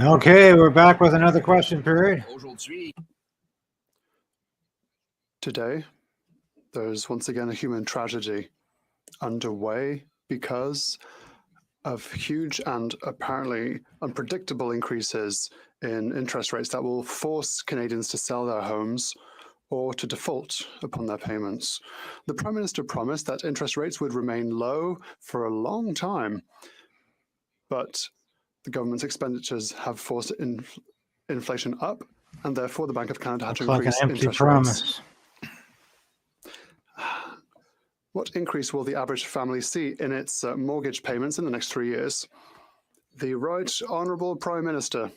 Okay, we're back with another question period. Today, there's once again a human tragedy underway because of huge and apparently unpredictable increases in interest rates that will force Canadians to sell their homes or to default upon their payments. The Prime Minister promised that interest rates would remain low for a long time, but the government's expenditures have forced inflation up, and therefore the Bank of Canada had to increase interest rates. What increase will the average family see in its mortgage payments in the next 3 years? The Right Honourable Prime Minister.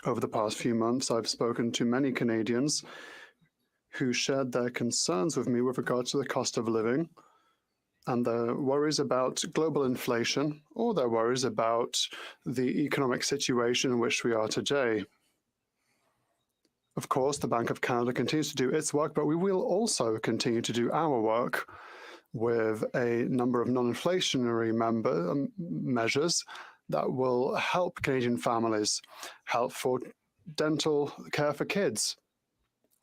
Over the past few months, I've spoken to many Canadians who shared their concerns with me with regard to the cost of living and their worries about global inflation or their worries about the economic situation in which we are today. Of course, the Bank of Canada continues to do its work, but we will also continue to do our work with a number of non-inflationary measures that will help Canadian families, help for dental care for kids,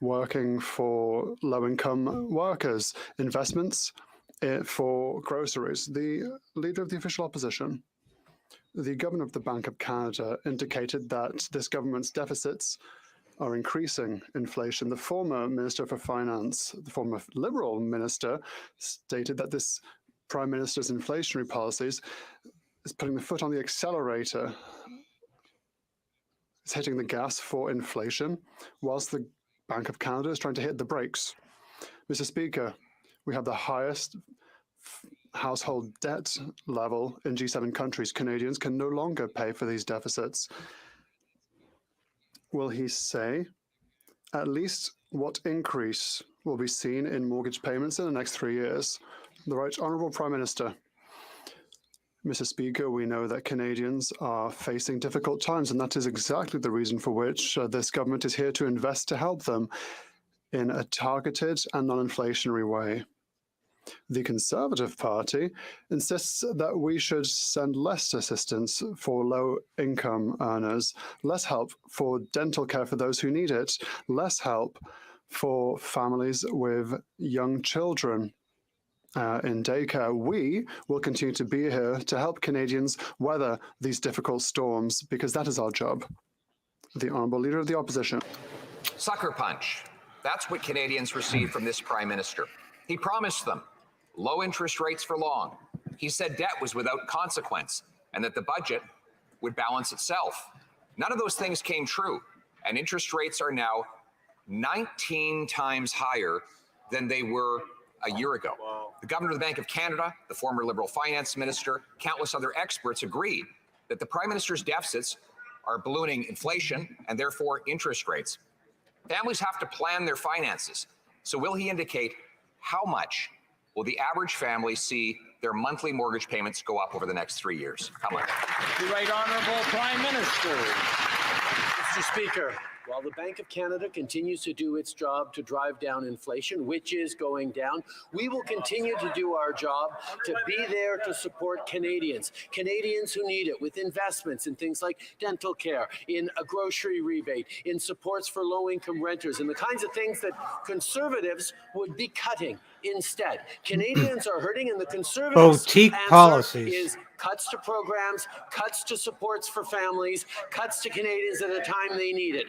working for low-income workers, investments for groceries. The Leader of the Official Opposition, the Governor of the Bank of Canada, indicated that this government's deficits are increasing inflation. The former Minister for Finance, the former Liberal Minister, stated that this Prime Minister's inflationary policies is putting the foot on the accelerator. It's hitting the gas for inflation, whilst the Bank of Canada is trying to hit the brakes. Mr. Speaker, we have the highest household debt level in G7 countries. Canadians can no longer pay for these deficits. Will he say at least what increase will be seen in mortgage payments in the next 3 years? The Right Honourable Prime Minister. Mr. Speaker, we know that Canadians are facing difficult times, and that is exactly the reason for which this government is here to invest to help them in a targeted and non-inflationary way. The Conservative Party insists that we should send less assistance for low-income earners, less help for dental care for those who need it, less help for families with young children in daycare. We will continue to be here to help Canadians weather these difficult storms, because that is our job. The Honourable Leader of the Opposition. Sucker punch. That's what Canadians received from this Prime Minister. He promised them low interest rates for long. He said debt was without consequence and that the budget would balance itself. None of those things came true, and interest rates are now 19 times higher than they were a year ago. Wow. The Governor of the Bank of Canada, the former Liberal Finance Minister, countless other experts agreed that the Prime Minister's deficits are ballooning inflation and therefore interest rates. Families have to plan their finances. So will he indicate how much will the average family see their monthly mortgage payments go up over the next 3 years? How much? The Right Honourable Prime Minister. Mr. Speaker, while the Bank of Canada continues to do its job to drive down inflation, which is going down, we will continue to do our job to be there to support Canadians who need it, with investments in things like dental care, in a grocery rebate, in supports for low-income renters, and the kinds of things that Conservatives would be cutting instead. Canadians are hurting, and the Conservatives' answer is cuts to programs, cuts to supports for families, cuts to Canadians at a time they need it.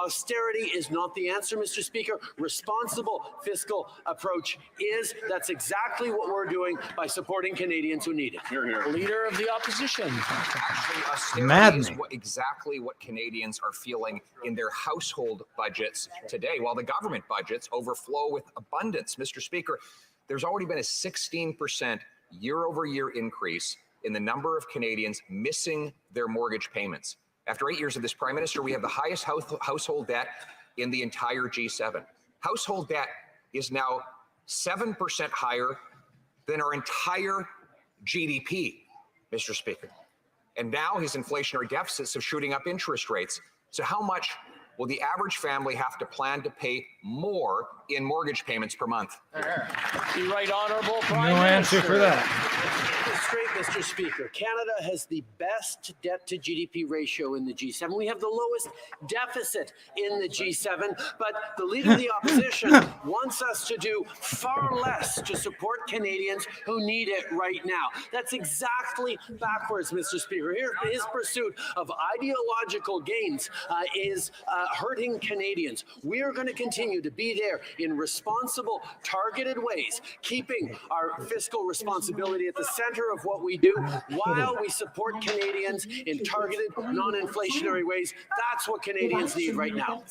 Austerity is not the answer, Mr. Speaker. Responsible fiscal approach is. That's exactly what we're doing by supporting Canadians who need it. Hear, hear. Leader of the Opposition. Actually, austerity is exactly what Canadians are feeling in their household budgets today, while the government budgets overflow with abundance. Mr. Speaker, there's already been a 16% year-over-year increase in the number of Canadians missing their mortgage payments. After 8 years of this Prime Minister, we have the highest household debt in the entire G7. Household debt is now 7% higher than our entire GDP, Mr. Speaker. And now his inflationary deficits are shooting up interest rates. So how much will the average family have to plan to pay more in mortgage payments per month? The Right Honourable Prime Minister. No answer for that. get this straight, Mr. Speaker. Canada has the best debt to GDP ratio in the G7. We have the lowest deficit in the G7, but the Leader of the Opposition wants us to do far less to support Canadians who need it right now. That's exactly backwards, Mr. Speaker. His pursuit of ideological gains is hurting Canadians. We are going to continue to be there in responsible, targeted ways, keeping our fiscal responsibility at the center of what we do while we support Canadians in targeted, non-inflationary ways. That's what Canadians need right now.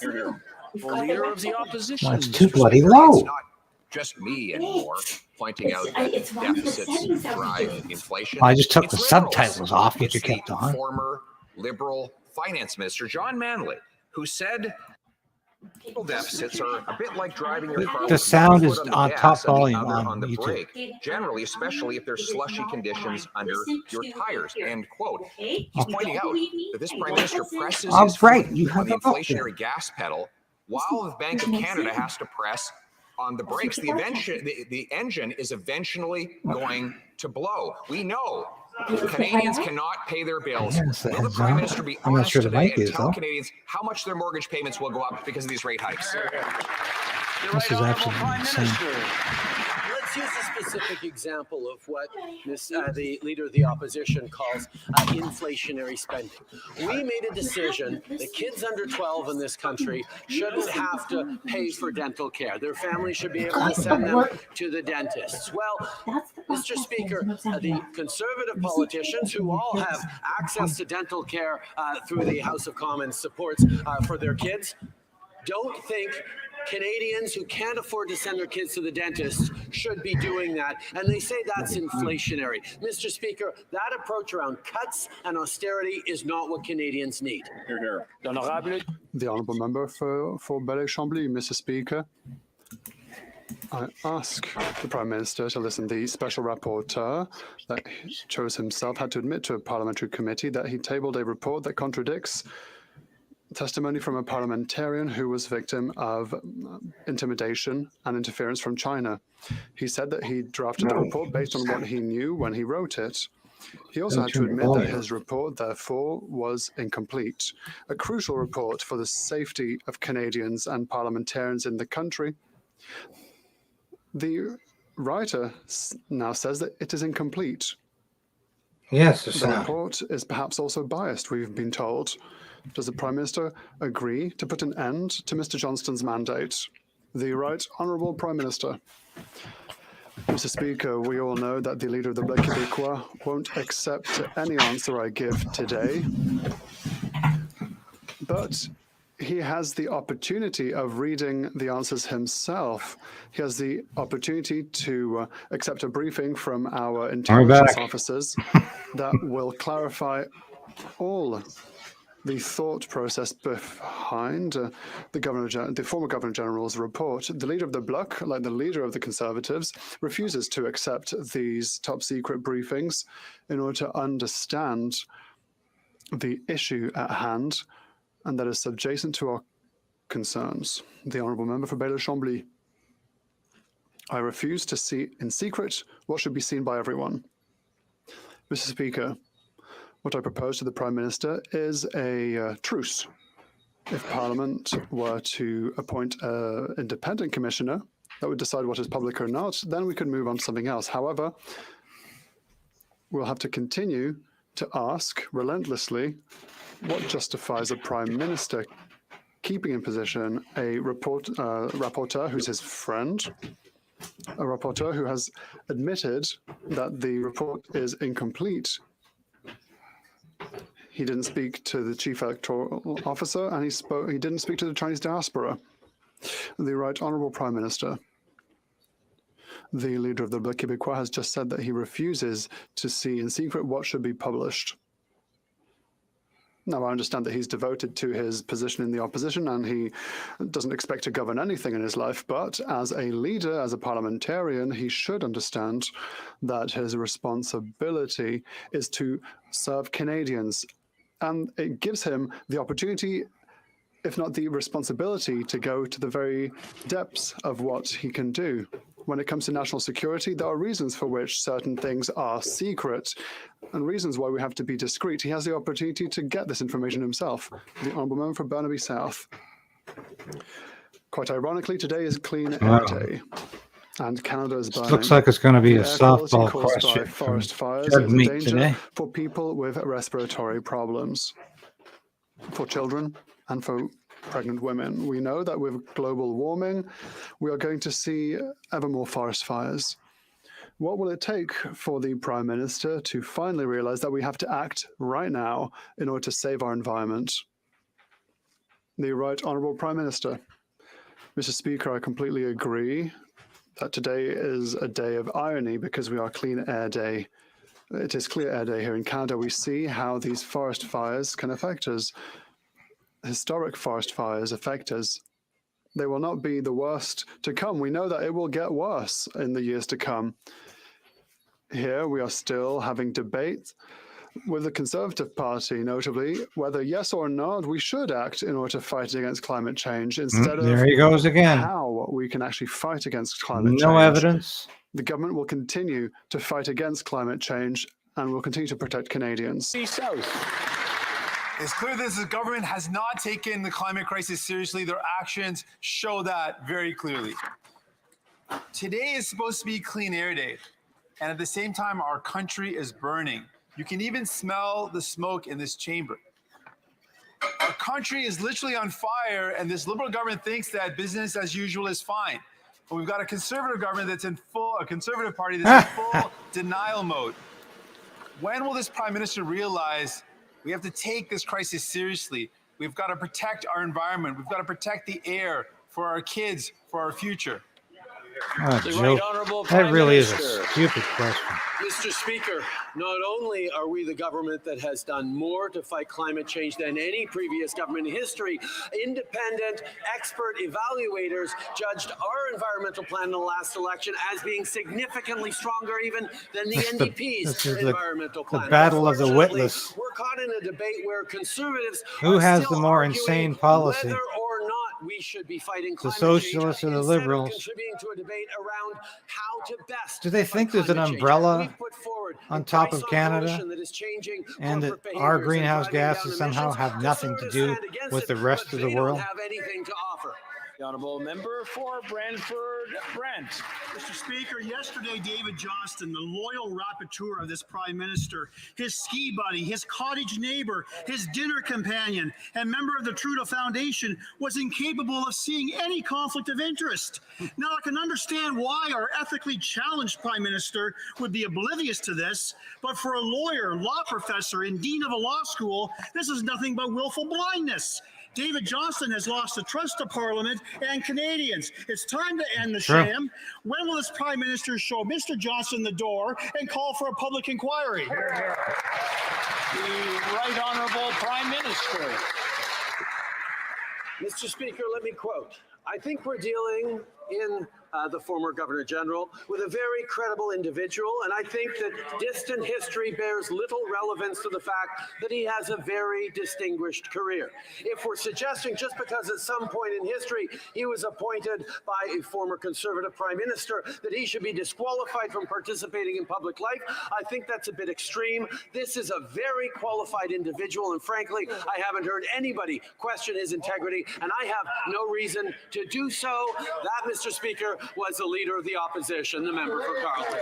Leader of the Opposition. Well, it's too bloody low. It's not just me anymore pointing out that deficits drive inflation. I just took It's the liberals. subtitles off, which It's you kept the on. former Liberal Finance Minister John Manley, who said deficits are a bit like driving your car. The with sound one is foot the on gas top and the volume other on the YouTube. brake. Generally, especially if there's slushy conditions under your tires. End quote. He's pointing out that this Prime Minister presses his right, foot you on have the the vote inflationary gas pedal, while the Bank of Canada has to press on the brakes. The engine is eventually going to blow. We know Canadians cannot pay their bills. Yes, Will the it's Prime on. Minister be I'm not honest sure the today mic and is, tell though. Canadians how much their mortgage payments will go up because of these rate hikes? This is actually insane. Let's use a specific example of what the Leader of the Opposition calls inflationary spending. We made a decision that kids under 12 in this country shouldn't have to pay for dental care. Their families should be able to send them to the dentists. Well, Mr. Speaker, the Conservative politicians who all have access to dental care through the House of Commons supports for their kids don't think Canadians who can't afford to send their kids to the dentist should be doing that. And they say that's inflationary. Mr. Speaker, that approach around cuts and austerity is not what Canadians need. The honourable member for Belley-Chambly, Mr. Speaker. I ask the Prime Minister to listen. The special rapporteur that he chose himself had to admit to a parliamentary committee that he tabled a report that contradicts testimony from a parliamentarian who was victim of intimidation and interference from China. He said that he drafted the report based on what he knew when he wrote it. He also had to admit that his report, therefore, was incomplete. A crucial report for the safety of Canadians and parliamentarians in the country. The writer now says that it is incomplete. Yes, The report is perhaps also biased, we've been told. Does the Prime Minister agree to put an end to Mr. Johnston's mandate? The Right Honourable Prime Minister. Mr. Speaker, we all know that the Leader of the Bloc Québécois won't accept any answer I give today. But he has the opportunity of reading the answers himself. He has the opportunity to accept a briefing from our intelligence officers that will clarify all the thought process behind the former Governor General's report. The Leader of the Bloc, like the Leader of the Conservatives, refuses to accept these top-secret briefings in order to understand the issue at hand, and that is subjacent to our concerns. The Honourable Member for Belley-Chambly. I refuse to see in secret what should be seen by everyone. Mr. Speaker, what I propose to the Prime Minister is a truce. If Parliament were to appoint an independent commissioner that would decide what is public or not, then we could move on to something else. However, we'll have to continue to ask relentlessly what justifies a Prime Minister keeping in position a rapporteur who's his friend, a rapporteur who has admitted that the report is incomplete. He didn't speak to the chief electoral officer, and he didn't speak to the Chinese diaspora. The Right Honourable Prime Minister. The Leader of the Bloc Québécois has just said that he refuses to see in secret what should be published. Now, I understand that he's devoted to his position in the opposition and he doesn't expect to govern anything in his life, but as a leader, as a parliamentarian, he should understand that his responsibility is to serve Canadians. And it gives him the opportunity if not the responsibility, to go to the very depths of what he can do. When it comes to national security, there are reasons for which certain things are secret and reasons why we have to be discreet. He has the opportunity to get this information himself. The Honourable Member for Burnaby South. Quite ironically, today is Clean Air Day, and Canada is burning. Looks like it's going to be a The air quality softball caused question by from forest fires Judd is a Meat danger today. for people with respiratory problems, for children, and for pregnant women. We know that with global warming, we are going to see ever more forest fires. What will it take for the Prime Minister to finally realize that we have to act right now in order to save our environment? The Right Honourable Prime Minister. Mr. Speaker, I completely agree that today is a day of irony because we are Clean Air Day. It is Clean Air Day here in Canada. We see how these forest fires can affect us. Historic forest fires affect us. They will not be the worst to come. We know that it will get worse in the years to come. Here we are still having debate with the Conservative Party, notably, whether yes or not we should act in order to fight against climate change instead of There he goes again. how we can actually fight against climate change. No evidence. The government will continue to fight against climate change and will continue to protect Canadians. It's clear that this government has not taken the climate crisis seriously. Their actions show that very clearly. Today is supposed to be Clean Air Day, and at the same time, our country is burning. You can even smell the smoke in this chamber. Our country is literally on fire, and this Liberal government thinks that business as usual is fine. But we've got a Conservative government that's in a Conservative Party that's in full denial mode. When will this Prime Minister realize we have to take this crisis seriously? We've got to protect our environment. We've got to protect the air for our kids, for our future. Oh, The Joe, Right Honourable that Prime really is Minister. a stupid question. Mr. Speaker, not only are we the government that has done more to fight climate change than any previous government in history, independent expert evaluators judged our environmental plan in the last election as being significantly stronger even than the This NDP's is environmental plan. battle of the Unfortunately, witless. we're caught in a debate where conservatives Who are has still the more arguing insane policy? whether or not we should be fighting climate socialists change or the instead of liberals? contributing to a debate around how to best Do they fight think there's an climate change. umbrella We've put forward on a top price of on Canada, pollution that is changing and that corporate our behaviors greenhouse and driving gases down somehow emissions? have nothing to do Conservatives stand against with it, the rest but of the they world? don't have anything to offer. The Honourable Member for Brantford Brent. Mr. Speaker, yesterday David Johnston, the loyal rapporteur of this Prime Minister, his ski buddy, his cottage neighbour, his dinner companion, and member of the Trudeau Foundation, was incapable of seeing any conflict of interest. Now, I can understand why our ethically challenged Prime Minister would be oblivious to this, but for a lawyer, law professor, and dean of a law school, this is nothing but willful blindness. David Johnston has lost the trust of Parliament and Canadians. It's time to end the sham. When will this Prime Minister show Mr. Johnston the door and call for a public inquiry? The Right Honourable Prime Minister. Mr. Speaker, let me quote. I think we're dealing in the former Governor General with a very credible individual, and I think that distant history bears little relevance to the fact that he has a very distinguished career. If we're suggesting just because at some point in history he was appointed by a former Conservative Prime Minister that he should be disqualified from participating in public life, I think that's a bit extreme. This is a very qualified individual, and frankly, I haven't heard anybody question his integrity, and I have no reason to do so. That, Mr. Speaker, was the Leader of the Opposition, the member for Carleton.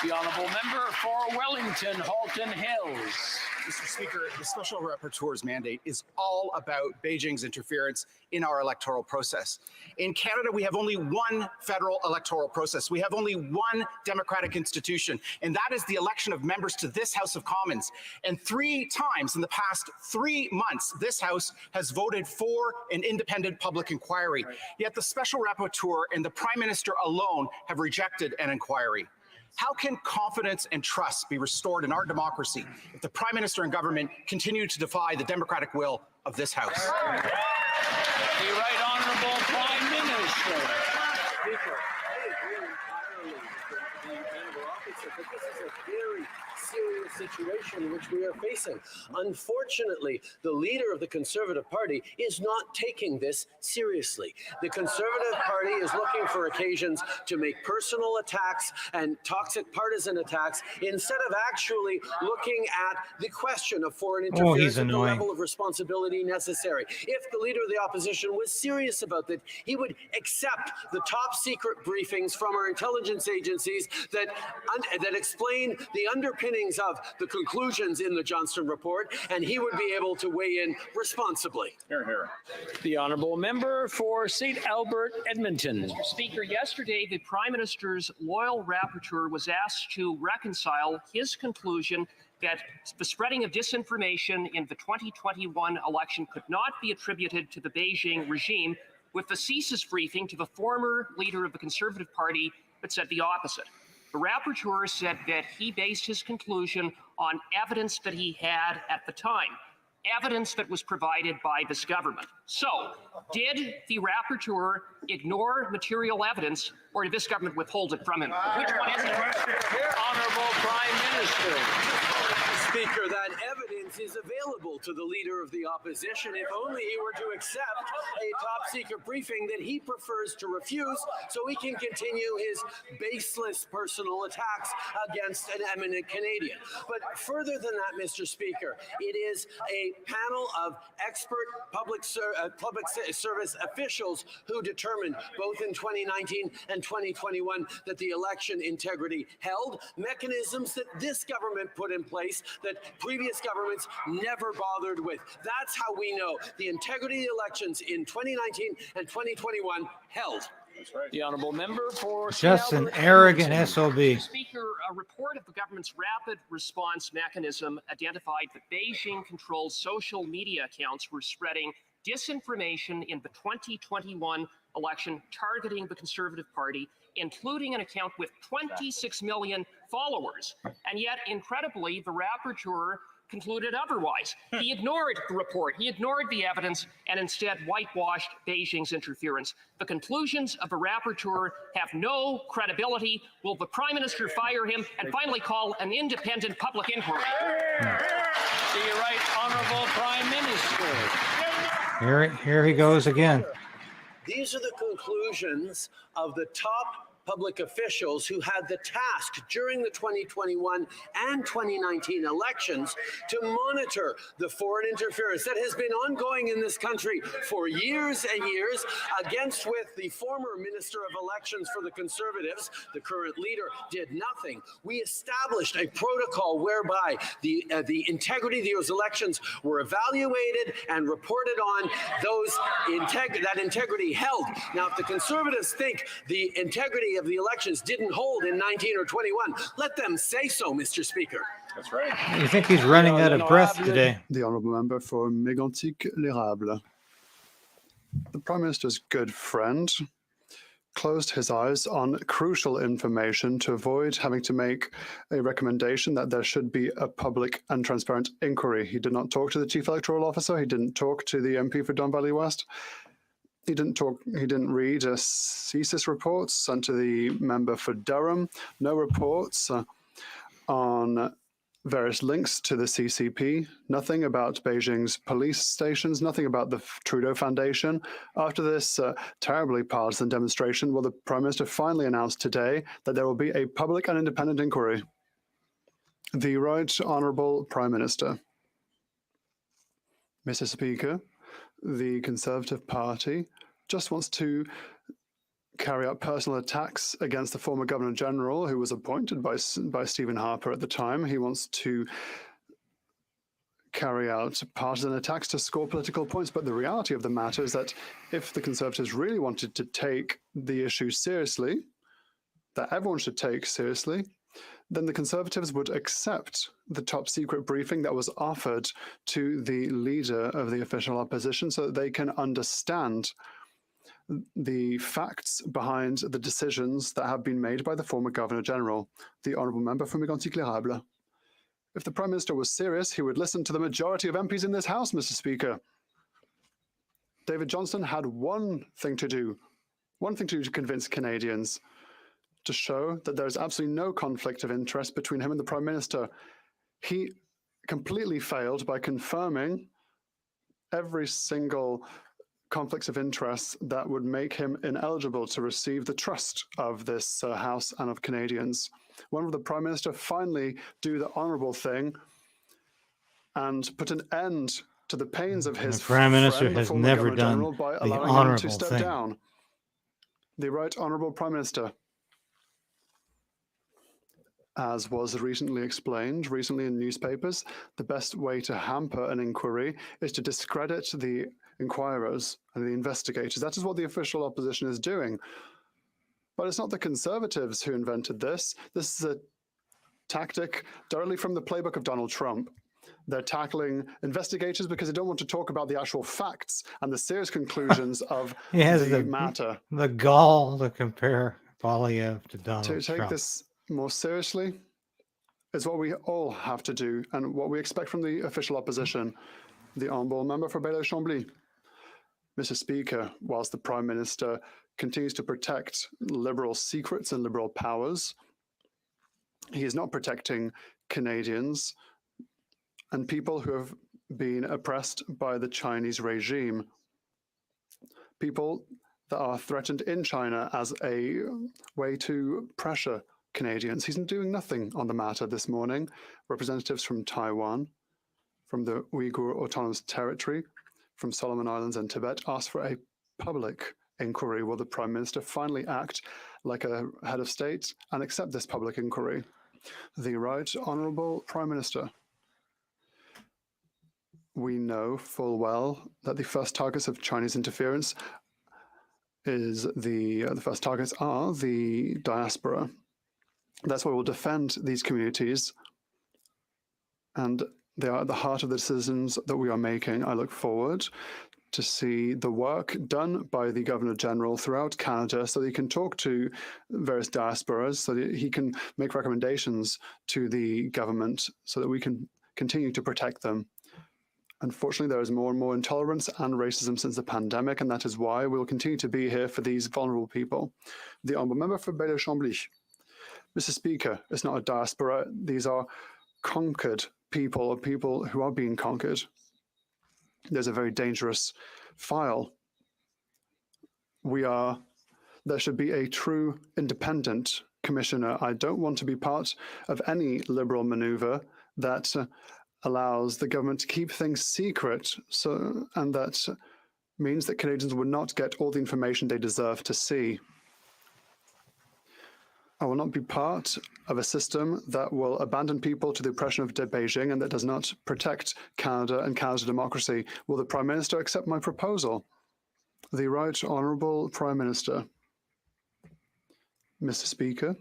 The Honourable Member for Wellington Halton Hills. Mr. Speaker, the Special Rapporteur's mandate is all about Beijing's interference in our electoral process. In Canada, we have only one federal electoral process. We have only one democratic institution, and that is the election of members to this House of Commons. And 3 times in the past 3 months, this House has voted for an independent public inquiry. Yet the Special Rapporteur and the Prime Minister alone have rejected an inquiry. How can confidence and trust be restored in our democracy if the Prime Minister and government continue to defy the democratic will of this House? The Right Honourable Prime Minister. Speaker, I agree entirely with the member opposite, but this is a very serious situation which we are facing. Unfortunately, the leader of the Conservative Party is not taking this seriously. The Conservative Party is looking for occasions to make personal attacks and toxic partisan attacks instead of actually looking at the question of foreign interference he's at the annoying. level of responsibility necessary. If the leader of the opposition was serious about that, he would accept the top secret briefings from our intelligence agencies that explain the underpinnings of the conclusions in the Johnston report, and he would be able to weigh in responsibly. The honourable member for St. Albert, Edmonton. Mr. Speaker, yesterday the Prime Minister's loyal rapporteur was asked to reconcile his conclusion that the spreading of disinformation in the 2021 election could not be attributed to the Beijing regime with the CSIS briefing to the former leader of the Conservative Party that said the opposite. The rapporteur said that he based his conclusion on evidence that he had at the time, evidence that was provided by this government. So, did the rapporteur ignore material evidence, or did this government withhold it from him? Which one is it? Honourable Prime Minister. Speaker, that evidence is available to the leader of the opposition if only he were to accept a top secret briefing that he prefers to refuse so he can continue his baseless personal attacks against an eminent Canadian. But further than that, Mr. Speaker, it is a panel of expert public service officials who determined both in 2019 and 2021 that the election integrity held, mechanisms that this government put in place that previous governments never bothered with. That's how we know the integrity of the elections in 2019 and 2021 held. The honourable member for Just St. an Albert, arrogant Edmonton. SOB. Speaker, a report of the government's rapid response mechanism identified that Beijing-controlled social media accounts were spreading disinformation in the 2021 election targeting the Conservative Party, including an account with 26 million followers. And yet, incredibly, the rapporteur concluded otherwise. He ignored the report, he ignored the evidence, and instead whitewashed Beijing's interference. The conclusions of the rapporteur have no credibility. Will the Prime Minister fire him and finally call an independent public inquiry? The Right Honourable Prime Minister. Here he goes again. These are the conclusions of the top public officials who had the task during the 2021 and 2019 elections to monitor the foreign interference that has been ongoing in this country for years and years, against with the former Minister of Elections for the Conservatives, the current leader, did nothing. We established a protocol whereby the integrity of those elections were evaluated and reported on. That integrity held. Now, if the Conservatives think the integrity of the elections didn't hold in 19 or 21, let them say so, Mr. Speaker. That's right. You think he's running out of breath today? The honourable member for Mégantic-L'Érable. The Prime Minister's good friend closed his eyes on crucial information to avoid having to make a recommendation that there should be a public and transparent inquiry. He did not talk to the Chief Electoral Officer. He didn't talk to the MP for Don Valley West. He didn't read a CSIS report sent to the member for Durham. No reports on various links to the CCP. Nothing about Beijing's police stations. Nothing about the Trudeau Foundation. After this terribly partisan demonstration, the Prime Minister finally announced today that there will be a public and independent inquiry. The Right Honourable Prime Minister. Mr. Speaker, the Conservative Party just wants to carry out personal attacks against the former Governor-General, who was appointed by Stephen Harper at the time. He wants to carry out partisan attacks to score political points. But the reality of the matter is that if the Conservatives really wanted to take the issue seriously, that everyone should take seriously, then the Conservatives would accept the top secret briefing that was offered to the leader of the official opposition so that they can understand the facts behind the decisions that have been made by the former Governor-General, the Honourable Member for Mégantic-L'Érable. If the Prime Minister was serious, he would listen to the majority of MPs in this House, Mr. Speaker. David Johnston had one thing to do to convince Canadians, to show that there is absolutely no conflict of interest between him and the Prime Minister. He completely failed by confirming every single conflicts of interest that would make him ineligible to receive the trust of this House and of Canadians. When will the Prime Minister finally do the honourable thing and put an end to the pains of his The Prime Minister friend, the has former never Governor done General, by the allowing him honourable to step thing. down? The Right Honourable Prime Minister. As was recently explained, recently in newspapers, the best way to hamper an inquiry is to discredit the inquirers and the investigators. That is what the official opposition is doing. But it's not the Conservatives who invented this. This is a tactic directly from the playbook of Donald Trump. They're tackling investigators because they don't want to talk about the actual facts and the serious conclusions of He has the matter. the gall to compare Polyev to Donald To take Trump. this more seriously is what we all have to do and what we expect from the official opposition. The honourable member for Bailey-Chambly. Mr. Speaker, whilst the Prime Minister continues to protect Liberal secrets and Liberal powers, he is not protecting Canadians and people who have been oppressed by the Chinese regime. People that are threatened in China as a way to pressure Canadians. He's doing nothing on the matter this morning. Representatives from Taiwan, from the Uyghur Autonomous Territory, from Solomon Islands and Tibet asked for a public inquiry. Will the Prime Minister finally act like a head of state and accept this public inquiry? The Right Honourable Prime Minister. We know full well that the first targets of Chinese interference the first targets are the diaspora. That's why we'll defend these communities, and they are at the heart of the decisions that we are making. I look forward to see the work done by the Governor General throughout Canada so that he can talk to various diasporas, so that he can make recommendations to the government so that we can continue to protect them. Unfortunately, there is more and more intolerance and racism since the pandemic, and that is why we will continue to be here for these vulnerable people. The Honourable Member for Bailey-Chambly. Mr. Speaker, it's not a diaspora. These are conquered people, or people who are being conquered. There's a very dangerous file. There should be a true independent commissioner. I don't want to be part of any Liberal maneuver that allows the government to keep things secret, and that means that Canadians will not get all the information they deserve to see. I will not be part of a system that will abandon people to the oppression of Beijing and that does not protect Canada and Canada's democracy. Will the Prime Minister accept my proposal? The Right Honourable Prime Minister. Mr. Speaker,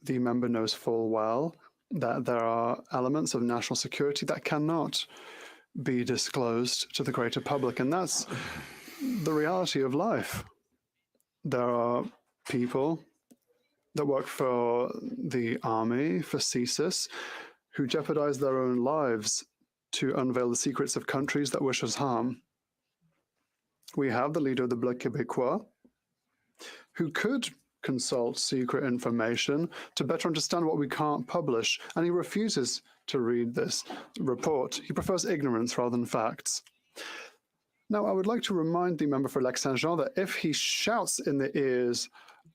the member knows full well that there are elements of national security that cannot be disclosed to the greater public, and that's the reality of life. There are people that work for the army, for CSIS, who jeopardize their own lives to unveil the secrets of countries that wish us harm. We have the leader of the Bloc Québécois, who could consult secret information to better understand what we can't publish, and he refuses to read this report. He prefers ignorance rather than facts. Now, I would like to remind the member for Lac-Saint-Jean that if he shouts in the ears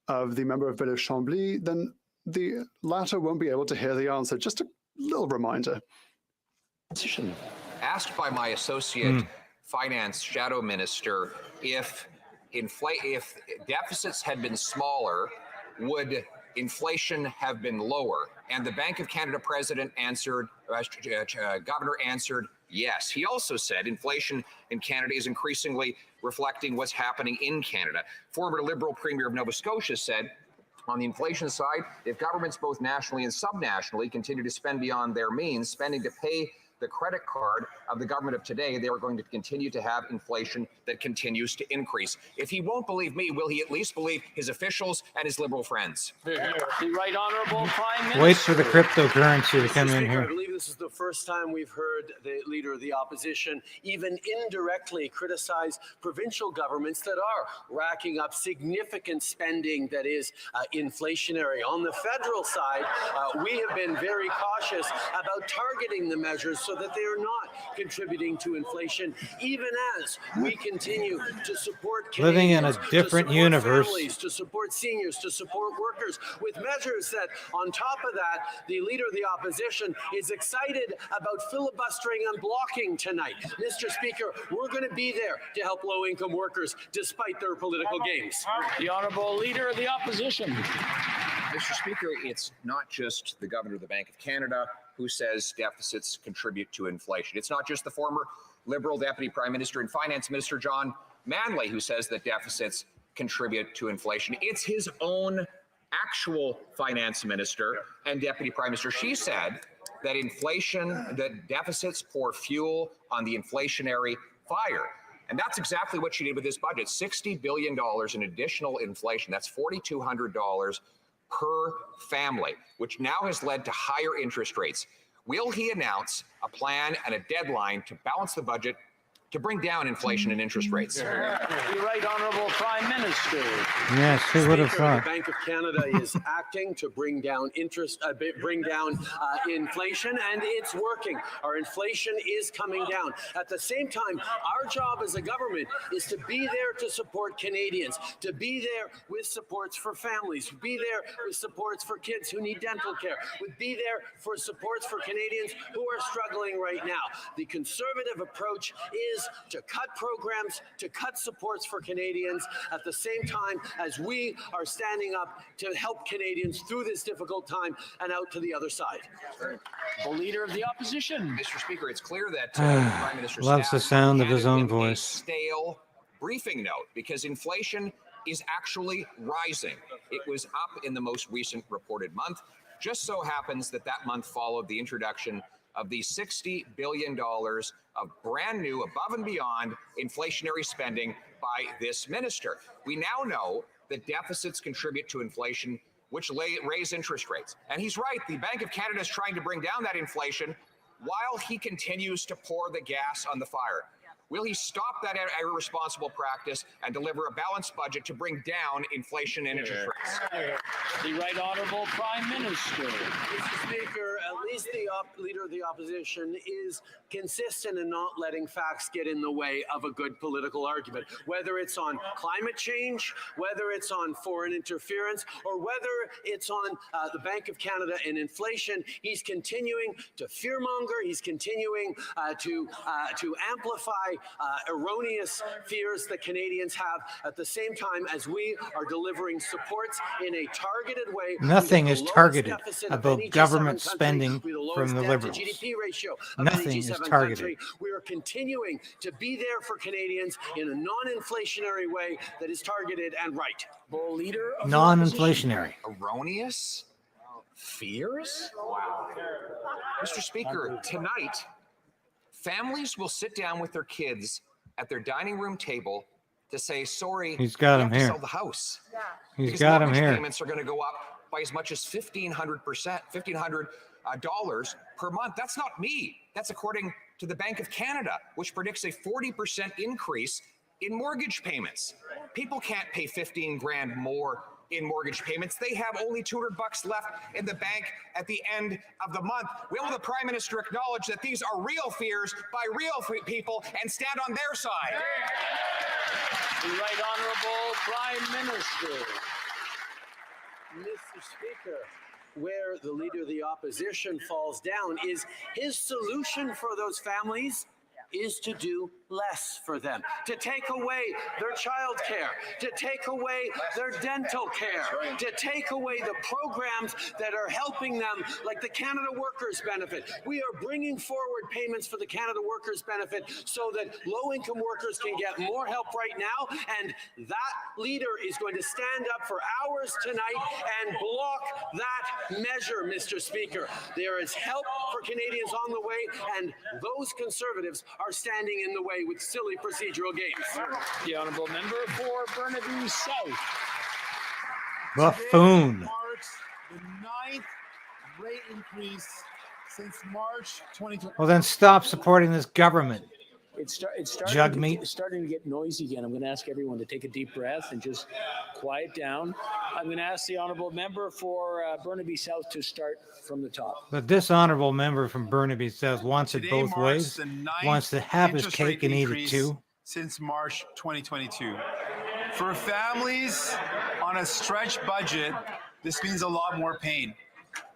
of the member of Bailey-Chambly, then the latter won't be able to hear the answer. Just a little reminder. Asked by my associate finance shadow minister if deficits had been smaller, would inflation have been lower? And the Bank of Canada president answered, governor answered, yes. He also said inflation in Canada is increasingly reflecting what's happening in Canada. Former Liberal Premier of Nova Scotia said, on the inflation side, if governments both nationally and subnationally continue to spend beyond their means, spending to pay the credit card of the government of today, they are going to continue to have inflation that continues to increase. If he won't believe me, will he at least believe his officials and his Liberal friends? The Right Honourable Prime Minister. Wait for the cryptocurrency to Mr. come in Speaker, I here. believe this is the first time we've heard the Leader of the Opposition even indirectly criticize provincial governments that are racking up significant spending that is inflationary. On the federal side, we have been very cautious about targeting the measures so that they are not contributing to inflation, even as we continue to support Canadians, Living in a different to support universe. families, to support seniors, to support workers, with measures that, on top of that, the Leader of the Opposition is excited about filibustering and blocking tonight. Mr. Speaker, we're going to be there to help low-income workers despite their political games. The Honourable Leader of the Opposition. Mr. Speaker, it's not just the governor of the Bank of Canada who says deficits contribute to inflation. It's not just the former Liberal Deputy Prime Minister and Finance Minister John Manley who says that deficits contribute to inflation. It's his own actual finance minister and deputy prime minister. She said that that deficits pour fuel on the inflationary fire. And that's exactly what she did with this budget. $60 billion in additional inflation. That's $4,200 per family, which now has led to higher interest rates. Will he announce a plan and a deadline to balance the budget to bring down inflation and interest rates? The Right Honourable Prime Minister. Yes, who would have Speaker, thought? the Bank of Canada is acting to bring down inflation, and it's working. Our inflation is coming down. At the same time, our job as a government is to be there to support Canadians, to be there with supports for families, be there with supports for kids who need dental care, be there for supports for Canadians who are struggling right now. The Conservative approach is to cut programs, to cut supports for Canadians at the same time as we are standing up to help Canadians through this difficult time and out to the other side. The Leader of the Opposition. Mr. Speaker, it's clear that the Prime Minister's Loves staff the sound of handed his own him a voice. stale briefing note because inflation is actually rising. It was up in the most recent reported month. Just so happens that month followed the introduction of the $60 billion of brand new, above and beyond inflationary spending by this minister. We now know that deficits contribute to inflation, which raise interest rates. And he's right, the Bank of Canada is trying to bring down that inflation while he continues to pour the gas on the fire. Will he stop that irresponsible practice and deliver a balanced budget to bring down inflation and interest rates? The Right Honourable Prime Minister. Mr. Speaker, at least the Leader of the Opposition is consistent in not letting facts get in the way of a good political argument, whether it's on climate change, whether it's on foreign interference, or whether it's on the Bank of Canada and inflation. He's continuing to fearmonger. He's continuing to amplify erroneous fears that Canadians have at the same time as we are delivering supports in a targeted way. Nothing is targeted about government spending from the Liberals. GDP ratio Nothing is targeted. We are continuing to be there for Canadians in a non-inflationary way that is targeted and right. The Leader of the Non-inflationary. Erroneous fears? Mr. Speaker, tonight, families will sit down with their kids at their dining room table to say, sorry, He's got we him have to here. sell the house. He's Because got him mortgage here. payments are going to go up by as much as $1,500 per month. That's not me. That's according to the Bank of Canada, which predicts a 40% increase in mortgage payments. People can't pay 15 grand more in mortgage payments. They have only $200 left in the bank at the end of the month. Will the Prime Minister acknowledge that these are real fears by real people and stand on their side? The Right Honourable Prime Minister. Mr. Speaker, where the Leader of the Opposition falls down is his solution for those families is to do less for them, to take away their child care, to take away their dental care, to take away the programs that are helping them, like the Canada Workers Benefit. We are bringing forward payments for the Canada Workers Benefit so that low-income workers can get more help right now, and that leader is going to stand up for hours tonight and block that measure, Mr. Speaker. There is help for Canadians on the way, and those Conservatives are standing in the way with silly procedural games. The honourable member for Burnaby South. Buffoon. Marks the 9th rate increase since March 2020. Well, then stop supporting this government. It's Jug meat. starting to get noisy again. I'm going to ask everyone to take a deep breath and just quiet down. I'm going to ask the honourable member for Burnaby South to start from the top. But this honourable member from Burnaby South wants it Today both marks ways, the 9th wants to have his interest rate cake and eat it increase too. since March 2022. For families on a stretched budget, this means a lot more pain.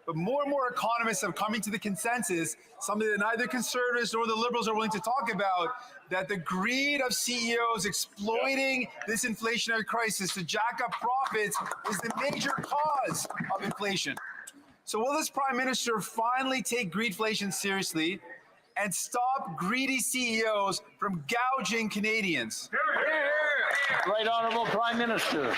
But more and more economists have come to the consensus, something that neither Conservatives nor the Liberals are willing to talk about, that the greed of CEOs exploiting this inflationary crisis to jack up profits is the major cause of inflation. So will this Prime Minister finally take greedflation seriously and stop greedy CEOs from gouging Canadians? Right Honourable Prime Minister.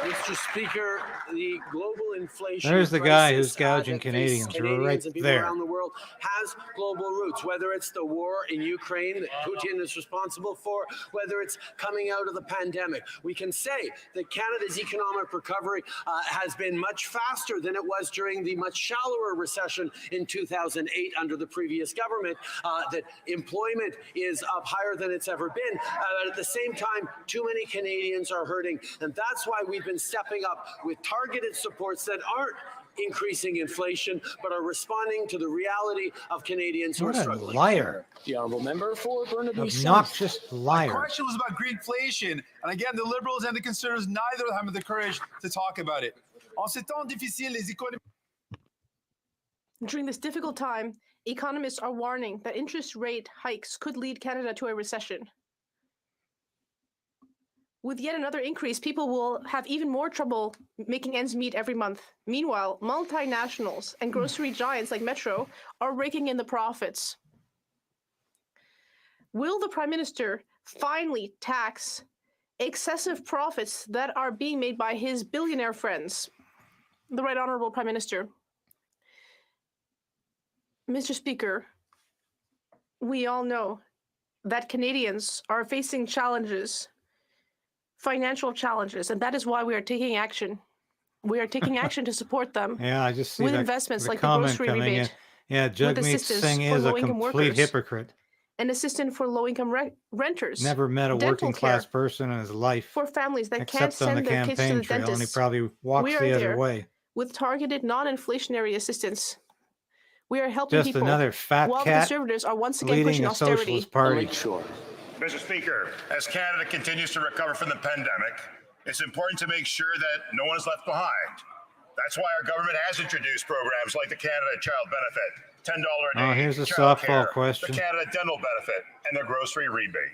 Mr. Speaker, the global inflation There's the guy crisis, who's gouging that Canadians. faces We're right and people there. around the world has global roots, whether it's the war in Ukraine that Putin is responsible for, whether it's coming out of the pandemic. We can say that Canada's economic recovery has been much faster than it was during the much shallower recession in 2008 under the previous government, that employment is up higher than it's ever been. At the same time, too many Canadians are hurting, and that's why we've been stepping up with targeted supports that aren't increasing inflation, but are responding to the reality of Canadians who What are a struggling. liar. The honourable member for Burnaby South. Obnoxious The liar. question was about greedflation. And again, the Liberals and the Conservatives, neither of them have the courage to talk about it. En ces temps difficiles, les économies. During this difficult time, economists are warning that interest rate hikes could lead Canada to a recession. With yet another increase, people will have even more trouble making ends meet every month. Meanwhile, multinationals and grocery giants like Metro are raking in the profits. Will the Prime Minister finally tax excessive profits that are being made by his billionaire friends? The Right Honourable Prime Minister. Mr. Speaker, we all know that Canadians are facing challenges, financial challenges, and that is why we are taking action. We are taking action to support them Yeah, I just see with that, investments the like the comment grocery coming in. rebate, Yeah, Jugmeat assistance Singh for is a low-income complete workers. hypocrite. and assistance for low-income renters. Never met a dental working class care person in his life, for families that can't except on the send their kids to campaign the trail, and he dentist. probably walks We are the other there way. with targeted non-inflationary assistance. We are helping Just people another fat while the cat Conservatives are once again leading pushing a austerity. socialist party. Lakeshore. Mr. Speaker, as Canada continues to recover from the pandemic, it's important to make sure that no one is left behind. That's why our government has introduced programs like the Canada Child Benefit, $10 a day Oh, here's a child softball care, question. the Canada Dental Benefit, and the grocery rebate.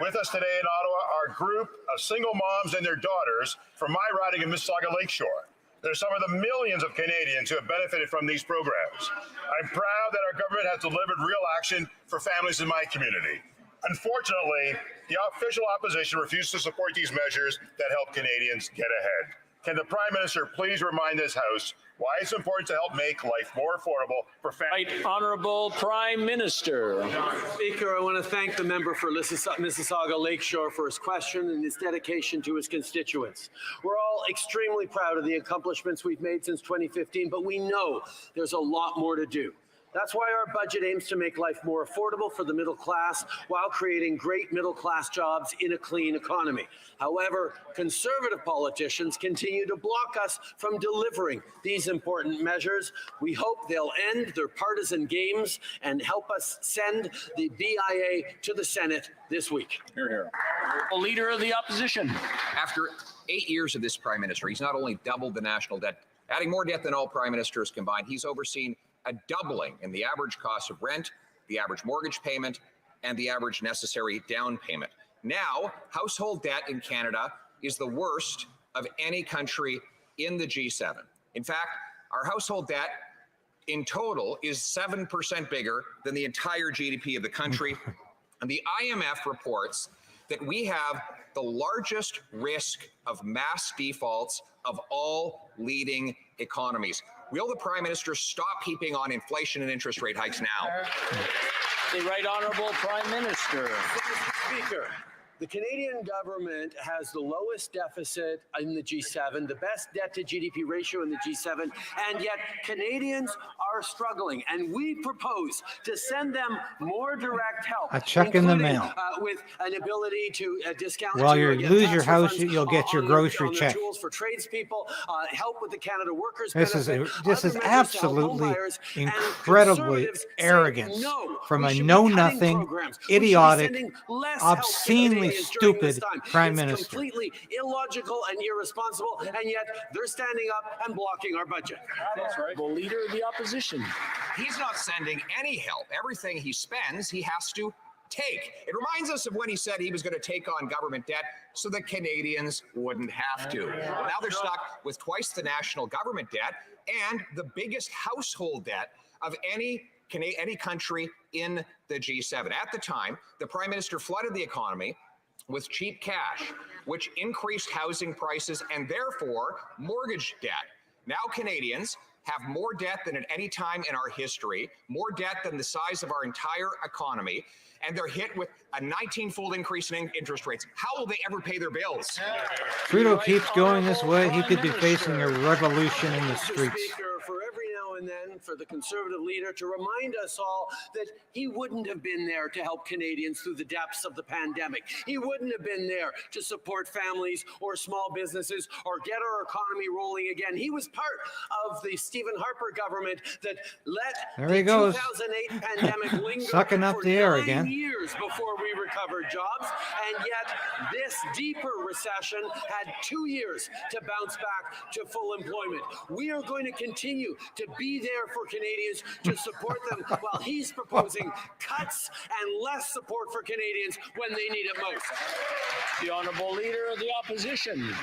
With us today in Ottawa are a group of single moms and their daughters from my riding in Mississauga Lakeshore. They're some of the millions of Canadians who have benefited from these programs. I'm proud that our government has delivered real action for families in my community. Unfortunately, the official opposition refuses to support these measures that help Canadians get ahead. Can the Prime Minister please remind this House why it's important to help make life more affordable for families? Right Honourable Prime Minister. Speaker, I want to thank the member for Mississauga Lakeshore for his question and his dedication to his constituents. We're all extremely proud of the accomplishments we've made since 2015, but we know there's a lot more to do. That's why our budget aims to make life more affordable for the middle class while creating great middle class jobs in a clean economy. However, Conservative politicians continue to block us from delivering these important measures. We hope they'll end their partisan games and help us send the BIA to the Senate this week. Hear, hear. Leader of the Opposition. After 8 years of this Prime Minister, he's not only doubled the national debt, adding more debt than all Prime Ministers combined, he's overseen a doubling in the average cost of rent, the average mortgage payment, and the average necessary down payment. Now, household debt in Canada is the worst of any country in the G7. In fact, our household debt in total is 7% bigger than the entire GDP of the country. And the IMF reports that we have the largest risk of mass defaults of all leading economies. Will the Prime Minister stop heaping on inflation and interest rate hikes now? The Right Honourable Prime Minister. Mr. Speaker, the Canadian government has the lowest deficit in the G7, the best debt to GDP ratio in the G7, and yet Canadians are struggling. And we propose to send them more direct help. A check in the including, mail. With an ability to discount. Well, to, you get lose tax your house, refunds you'll get your on their- grocery on their check. tools for tradespeople, help with the Canada Workers This is Benefit, this is other measures to help absolutely homebuyers, and incredibly Conservatives say arrogant no, from we a should be know-nothing, cutting programs. We should be idiotic, sending less help to obscenely Canadians during this stupid time. Prime It's Minister. completely illogical and irresponsible, and yet they're standing up and blocking our budget. That's right. The Leader of the Opposition. He's not sending any help. Everything he spends, he has to take. It reminds us of when he said he was going to take on government debt so that Canadians wouldn't have to. Well, now they're stuck with twice the national government debt and the biggest household debt of any country in the G7. At the time, the Prime Minister flooded the economy with cheap cash, which increased housing prices and therefore mortgage debt. Now Canadians have more debt than at any time in our history, more debt than the size of our entire economy, and they're hit with a 19-fold increase in interest rates. How will they ever pay their bills? Trudeau keeps going this way, he could be facing a revolution in the Mr. streets. Speaker, for every now and then, for the Conservative leader to remind us all that he wouldn't have been there to help Canadians through the depths of the pandemic. He wouldn't have been there to support families or small businesses or get our economy rolling again. He was part of the Stephen Harper government that let There he the goes. 2008 pandemic linger Sucking up for the air 9 again. years before we recovered jobs, and yet this deeper recession had 2 years to bounce back to full employment. We are going to continue to be there for Canadians to support them while he's proposing cuts and less support for Canadians when they need it most. The Honourable Leader of the Opposition.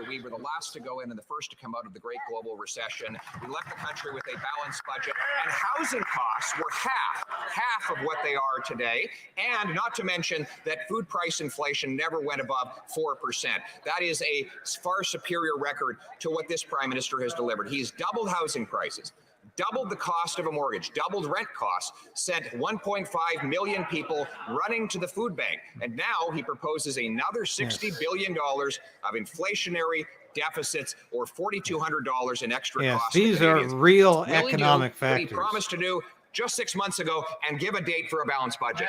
We were the last to go in and the first to come out of the great global recession. We left the country with a balanced budget, and housing costs were half of what they are today. And not to mention that food price inflation never went above 4%. That is a far superior record to what this Prime Minister has delivered. He's doubled housing prices, doubled the cost of a mortgage, doubled rent costs, sent 1.5 million people running to the food bank. And now he proposes another $60 billion of inflationary deficits or $4,200 in extra costs. These are real Will he economic do what he factors. promised to do just 6 months ago and give a date for a balanced budget?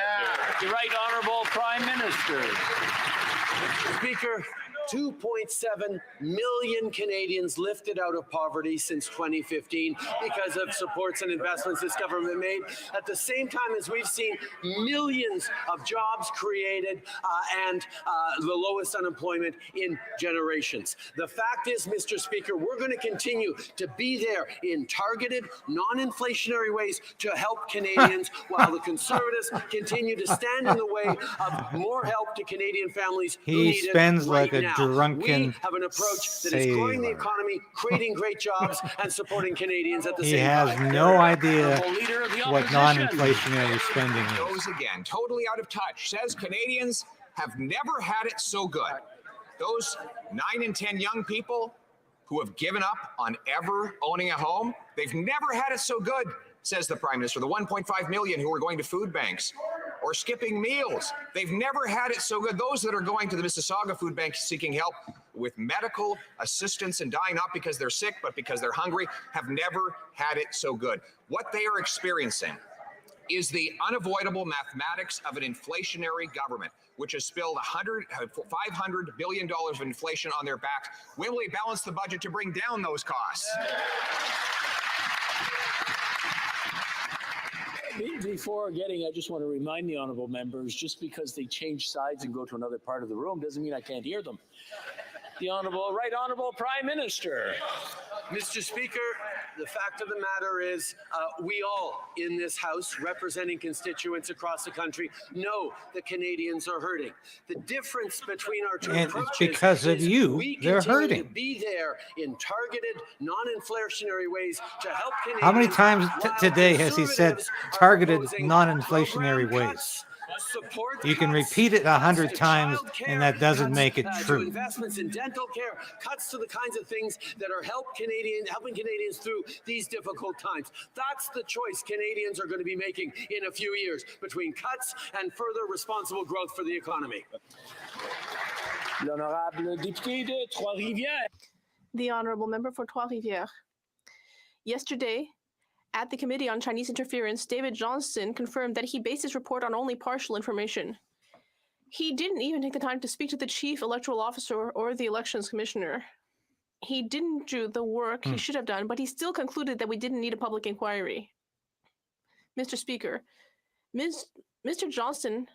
The Right Honourable Prime Minister. Speaker, 2.7 million Canadians lifted out of poverty since 2015 because of supports and investments this government made. At the same time as we've seen millions of jobs created and the lowest unemployment in generations. The fact is, Mr. Speaker, we're going to continue to be there in targeted, non-inflationary ways to help Canadians while the Conservatives continue to stand in the way of more help to Canadian families who He need spends it right like a now. drunken We have an approach that is growing the sailor. economy, creating great jobs, and supporting Canadians at the He same has time. no idea Honourable Leader of the what Opposition. non-inflationary spending is. Goes again, totally out of touch, says Canadians have never had it so good. Those 9 in 10 young people who have given up on ever owning a home, they've never had it so good, says the Prime Minister. The 1.5 million who are going to food banks or skipping meals, they've never had it so good. Those that are going to the Mississauga Food Bank seeking help with medical assistance and dying, not because they're sick, but because they're hungry, have never had it so good. What they are experiencing is the unavoidable mathematics of an inflationary government, which has spilled $500 billion of inflation on their backs. Will they balance the budget to bring down those costs? Before getting, I just want to remind the honourable members, just because they change sides and go to another part of the room doesn't mean I can't hear them. The Right Honourable Prime Minister. Mr. Speaker, The fact of the matter is, we all in this House, representing constituents across the country, know that Canadians are hurting. The difference between our two And it's approaches because of is you, we they're continue hurting. to be there in targeted, non-inflationary ways to help Canadians. How many times while today has he said Conservatives are targeted proposing non-inflationary program ways? cuts, support You can cuts, repeat it cuts 100 to times, childcare, and that doesn't cuts, make it to true. investments in dental care, cuts to the kinds of things that are helping Canadians through these difficult times. That's the choice Canadians are going to be making in a few years between cuts and further responsible growth for the economy. L'honorable député de Trois-Rivières. The honorable member for Trois-Rivières. Yesterday, at the Committee on Chinese Interference, David Johnston confirmed that he based his report on only partial information. He didn't even take the time to speak to the chief electoral officer or the elections commissioner. He didn't do the work he should have done, but he still concluded that we didn't need a public inquiry. Mr. Speaker, Mr. Johnston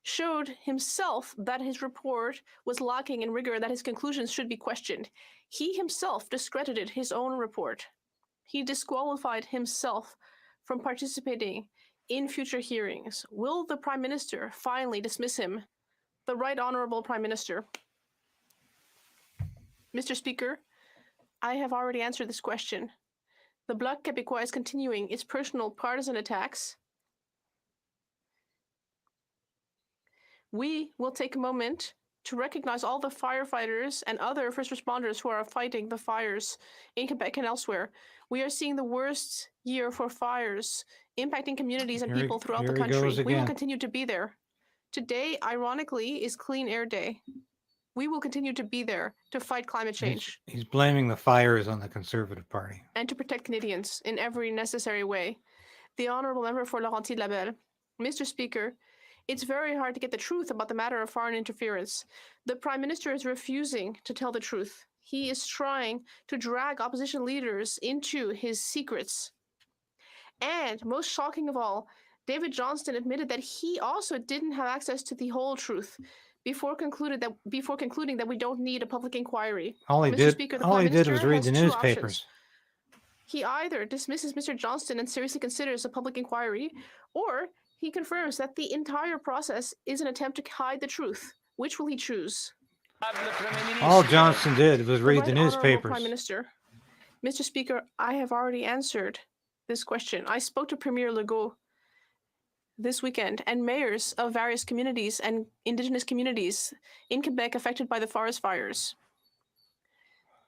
showed himself that his report was lacking in rigor and that his conclusions should be questioned. He himself discredited his own report. He disqualified himself from participating in future hearings. Will the Prime Minister finally dismiss him? The Right Honourable Prime Minister. Mr. Speaker, I have already answered this question. The Bloc Québécois is continuing its personal partisan attacks. We will take a moment to recognize all the firefighters and other first responders who are fighting the fires in Quebec and elsewhere. We are seeing the worst year for fires impacting communities and people throughout the country. We will continue to be there. Today, ironically, is Clean Air Day. We will continue to be there to fight climate change. He's blaming the fires on the Conservative Party. And to protect Canadians in every necessary way. The honourable member for Laurentides-Labelle. Mr. Speaker, it's very hard to get the truth about the matter of foreign interference. The Prime Minister is refusing to tell the truth. He is trying to drag opposition leaders into his secrets. And most shocking of all, David Johnston admitted that he also didn't have access to the whole truth before concluding that we don't need a public inquiry. All he did was read the newspapers. He either dismisses Mr. Johnston and seriously considers a public inquiry, or he confirms that the entire process is an attempt to hide the truth. Which will he choose? All Johnston did was read the newspapers. Prime Minister. Mr. Speaker, I have already answered this question. I spoke to Premier Legault this weekend and mayors of various communities and Indigenous communities in Quebec affected by the forest fires.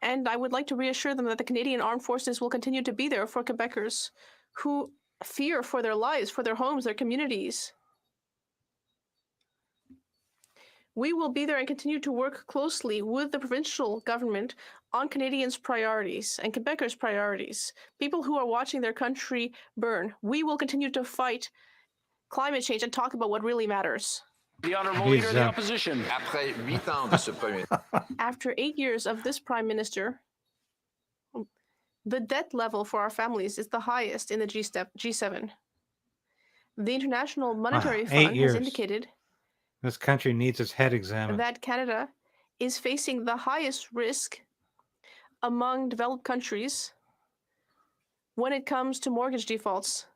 And I would like to reassure them that the Canadian Armed Forces will continue to be there for Quebecers who fear for their lives, for their homes, their communities. We will be there and continue to work closely with the provincial government on Canadians' priorities and Quebecers' priorities, people who are watching their country burn. We will continue to fight climate change and talk about what really matters. The honourable leader of the opposition. After 8 years of this Prime Minister, the debt level for our families is the highest in the G7. The International Monetary Fund has indicated this country needs its head examined. That Canada is facing the highest risk among developed countries when it comes to mortgage defaults.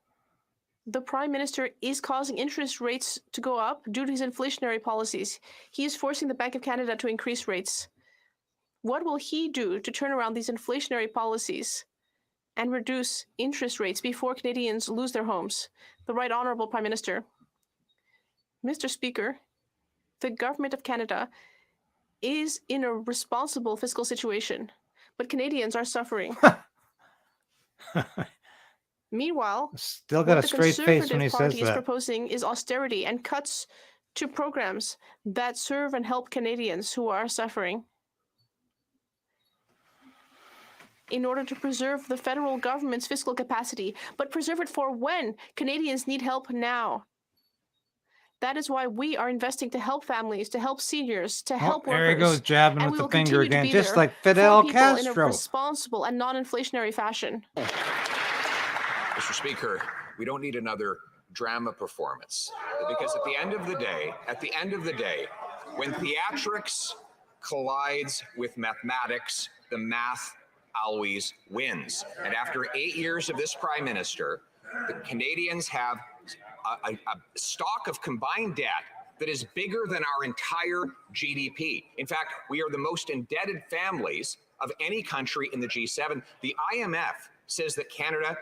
The Prime Minister is causing interest rates to go up due to his inflationary policies. He is forcing the Bank of Canada to increase rates. What will he do to turn around these inflationary policies and reduce interest rates before Canadians lose their homes? The Right Honourable Prime Minister. Mr. Speaker, the Government of Canada is in a responsible fiscal situation, but Canadians are suffering. Meanwhile, still got a straight face when he says that. What the Conservative Party is proposing is austerity and cuts to programs that serve and help Canadians who are suffering. In order to preserve the federal government's fiscal capacity, but preserve it for when Canadians need help now. That is why we are investing to help families, to help seniors, to help workers. There he goes, jabbing with the finger again, just like Fidel Castro. In a responsible and non-inflationary fashion. Mr. Speaker, we don't need another drama performance, because at the end of the day, when theatrics collides with mathematics, the math always wins. And after 8 years of this prime minister, the Canadians have a stock of combined debt that is bigger than our entire GDP. In fact, we are the most indebted families of any country in the G7. The IMF says that Canada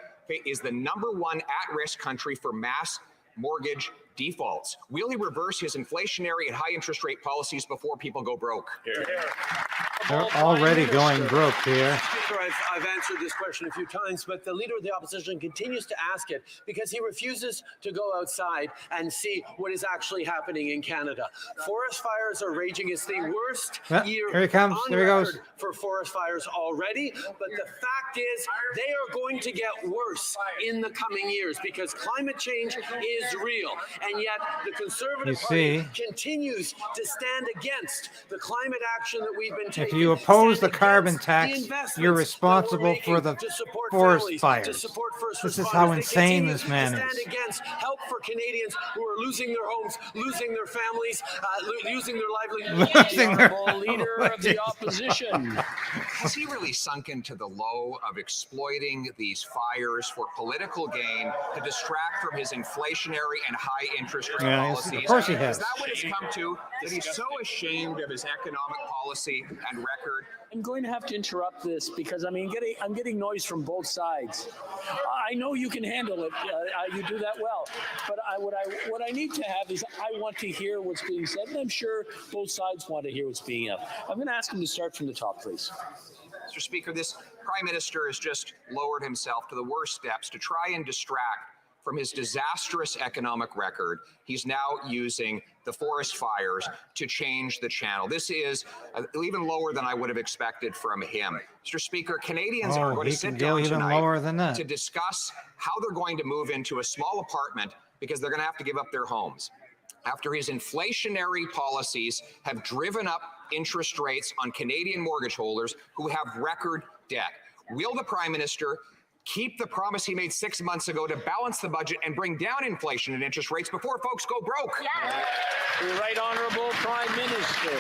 is the #1 at-risk country for mass mortgage defaults. Will he reverse his inflationary and high interest rate policies before people go broke? They're already going broke here. Speaker, I've answered this question a few times, but the Leader of the Opposition continues to ask it because he refuses to go outside and see what is actually happening in Canada. Forest fires are raging. It's the worst year here he comes. on There he goes. record for forest fires already, but the fact is they are going to get worse in the coming years because climate change is real. And yet the Conservative Party continues to stand against the climate action that we've been taking. If you oppose the carbon tax, you're responsible for the forest fires. This is how insane this man is. Stand against help for Canadians who are losing their homes, losing their families, losing their livelihood. The Leader of the Opposition. Has he really sunk into the low of exploiting these fires for political gain to distract from his inflationary and high interest rate policies? Of course he has. Is that what it's come to? That he's so ashamed of his economic policy and record? I'm going to have to interrupt this because I'm getting noise from both sides. I know you can handle it. You do that well. But what I need to have is I want to hear what's being said, and I'm sure both sides want to hear what's being said. I'm going to ask him to start from the top, please. Mr. Speaker, this Prime Minister has just lowered himself to the worst steps to try and distract from his disastrous economic record. He's now using the forest fires to change the channel. This is even lower than I would have expected from him. Mr. Speaker, Canadians are going to sit down tonight to discuss how they're going to move into a small apartment because they're going to have to give up their homes. After his inflationary policies have driven up interest rates on Canadian mortgage holders who have record debt. Will the Prime Minister keep the promise he made 6 months ago to balance the budget and bring down inflation and interest rates before folks go broke? The Right Honourable Prime Minister.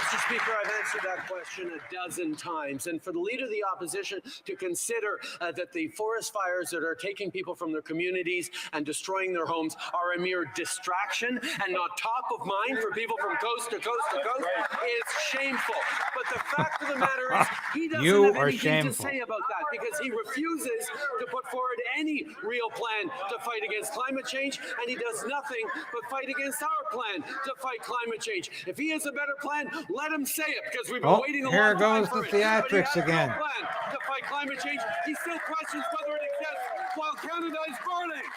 Mr. Speaker, I've answered that question a dozen times. And for the Leader of the Opposition to consider that the forest fires that are taking people from their communities and destroying their homes are a mere distraction and not top of mind for people from coast to coast to coast is shameful. But the fact of the matter is he doesn't have anything to say about that because he refuses to put forward any real plan to fight against climate change, and he does nothing but fight against our plan to fight climate change. If he has a better plan, let him say it because we've been waiting a long time here goes for the it. theatrics again. Plan to fight climate change. He still questions whether it exists while Canada is burning.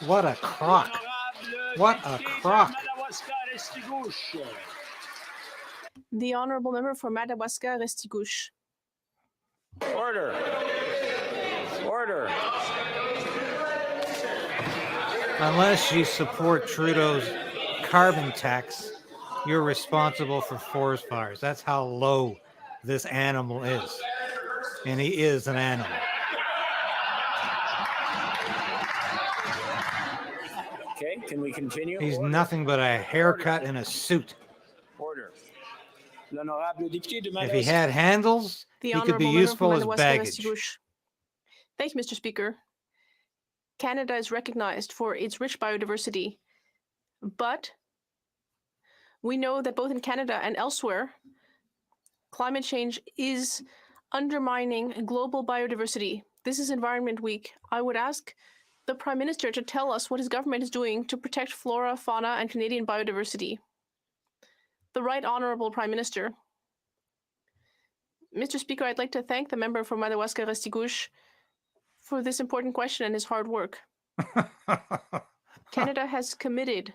What a crock. What a crock. The Honourable Member for Madawaska Restigouche. Order. Order. Unless you support Trudeau's carbon tax, you're responsible for forest fires. That's how low this animal is. And he is an animal. Okay, can we continue? He's nothing but a haircut and a suit. Order. If he had handles, The he could be Honourable useful Member as from baggage. Restigouche. Thank you, Mr. Speaker. Canada is recognized for its rich biodiversity, but we know that both in Canada and elsewhere, climate change is undermining global biodiversity. This is Environment Week. I would ask the Prime Minister to tell us what his government is doing to protect flora, fauna, and Canadian biodiversity. The Right Honourable Prime Minister. Mr. Speaker, I'd like to thank the member from Madawaska Restigouche for this important question and his hard work. Canada has committed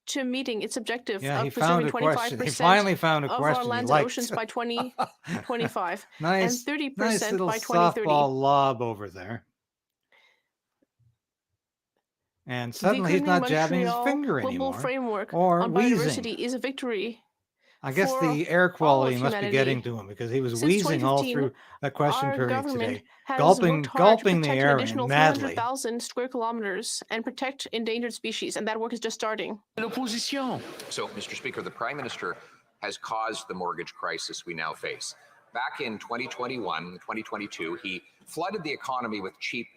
to meeting its objective of preserving 25% of our lands and oceans by 2025 and 30% nice little by 2030. softball lob over there. And suddenly he's not jabbing his finger global anymore. framework Or on wheezing. biodiversity is a victory. I guess for the air quality all of must be humanity. getting to him because he was Since wheezing all 2015, through that question our period government today, has gulping worked hard to the protect air an in additional madly. 300,000 square kilometers and protect endangered species, and that work is just starting. L'opposition. So, Mr. Speaker, the Prime Minister has caused the mortgage crisis we now face. Back in 2021, 2022, he flooded the economy with cheap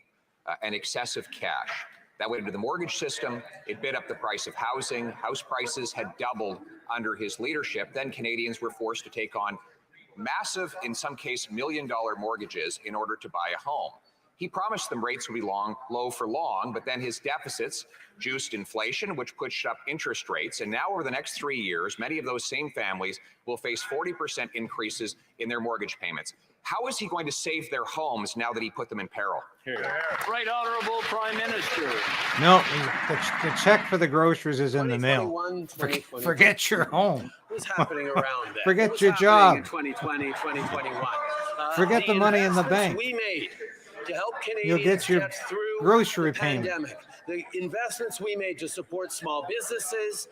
and excessive cash. That went into the mortgage system. It bid up the price of housing. House prices had doubled under his leadership. Then Canadians were forced to take on massive, in some case, $1 million mortgages in order to buy a home. He promised them rates would be low for long, but then his deficits juiced inflation, which pushed up interest rates. And now over the next 3 years, many of those same families will face 40% increases in their mortgage payments. How is he going to save their homes now that he put them in peril? Right Honorable Prime Minister. No, the check for the groceries is in the mail. 2021, Forget your home. What's happening around that? Forget What was your happening job. in 2020, 2021? Forget the money in the investments bank. we made to help You'll Canadians get your through grocery the payment. pandemic. The investments we made to support small businesses,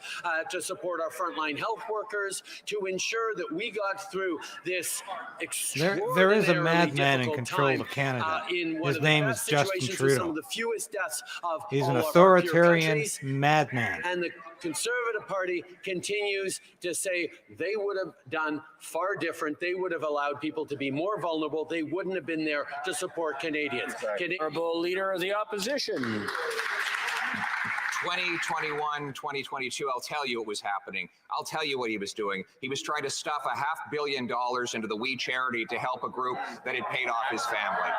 to support our frontline health workers, to ensure that we got through this There is a extraordinarily madman in difficult control time, of Canada. in one His of the name is best Justin situations with some Trudeau. of the fewest deaths of He's an all of our peer authoritarian countries. madman. And the Conservative Party continues to say they would have done far different. They would have allowed people to be more vulnerable. They wouldn't have been there to support Canadians. Honorable Leader of the Opposition. 2021, 2022, I'll tell you what was happening. I'll tell you what he was doing. He was trying to stuff $500 million into the We Charity to help a group that had paid off his family.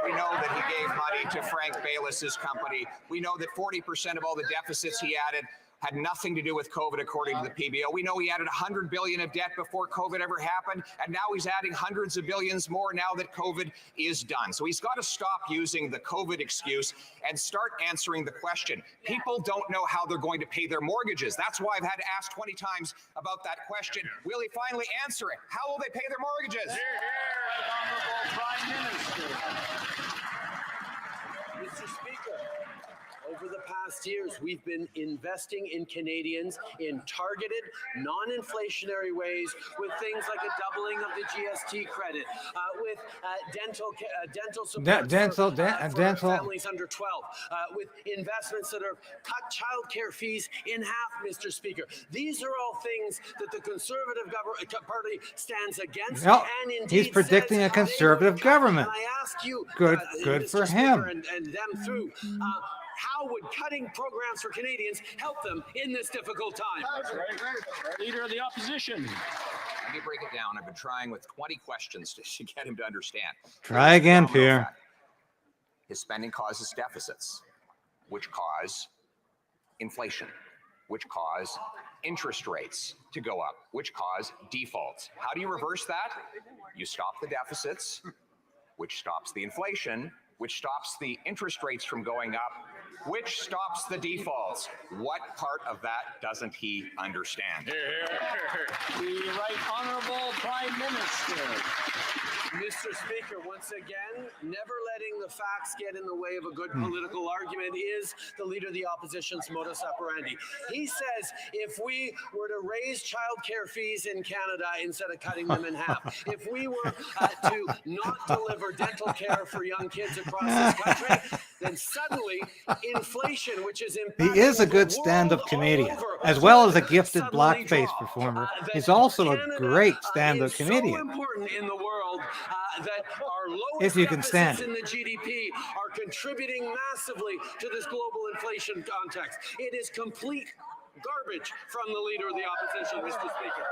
We know that he gave money to Frank Bayless's company. We know that 40% of all the deficits he added had nothing to do with COVID, according to the PBO. We know he added $100 billion of debt before COVID ever happened, and now he's adding hundreds of billions more now that COVID is done. So he's got to stop using the COVID excuse and start answering the question. People don't know how they're going to pay their mortgages. That's why I've had to ask 20 times about that question. Will he finally answer it? How will they pay their mortgages? Honorable Prime Minister. Mr. Speaker, over the past years, we've been investing in Canadians in targeted, non-inflationary ways with things like a doubling of the GST credit, with dental support for families under 12, with investments that have cut childcare fees in half, Mr. Speaker. These are all things that the Conservative Party stands against. No, and indeed he's predicting says a conservative government. And I ask you, Good Mr. for Speaker, him. and them through. How would cutting programs for Canadians help them in this difficult time? Leader of the Opposition. Let me break it down. I've been trying with 20 questions to get him to understand. Try again, Pierre. His spending causes deficits, which cause inflation, which cause interest rates to go up, which cause defaults. How do you reverse that? You stop the deficits, which stops the inflation, which stops the interest rates from going up, which stops the defaults. What part of that doesn't he understand? The Right Honorable Prime Minister. Mr. Speaker, once again, never letting the facts get in the way of a good political argument is the Leader of the Opposition's modus operandi. He says if we were to raise childcare fees in Canada instead of cutting them in half, if we were to not deliver dental care for young kids across this country, then suddenly inflation, which is He is a good stand-up comedian, as well as a gifted blackface performer. He's also a great stand-up comedian. So important in the world that our lowest If you can stand deficits in the GDP are contributing massively to this global inflation context. It is complete garbage from the Leader of the Opposition, Mr. Speaker.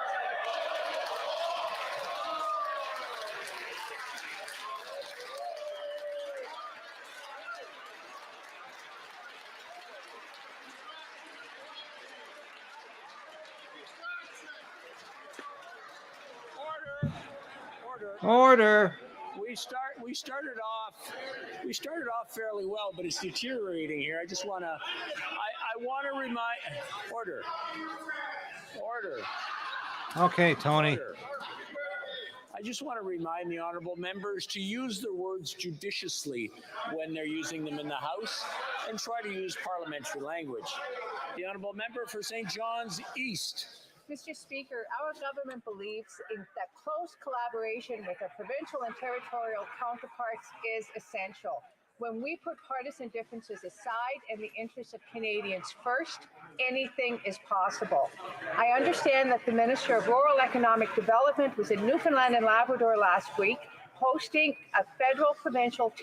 Order. We started off fairly well, but it's deteriorating here. I just want to remind order. Okay, Tony. Order. I just want to remind the honorable members to use the words judiciously when they're using them in the House and try to use parliamentary language. The honorable member for St. John's East. Mr. Speaker, our government believes that close collaboration with our provincial and territorial counterparts is essential. when we put partisan differences aside and the interests of Canadians first, anything is possible. I understand that the Minister of Rural Economic Development was in Newfoundland and Labrador last week, hosting a federal, provincial,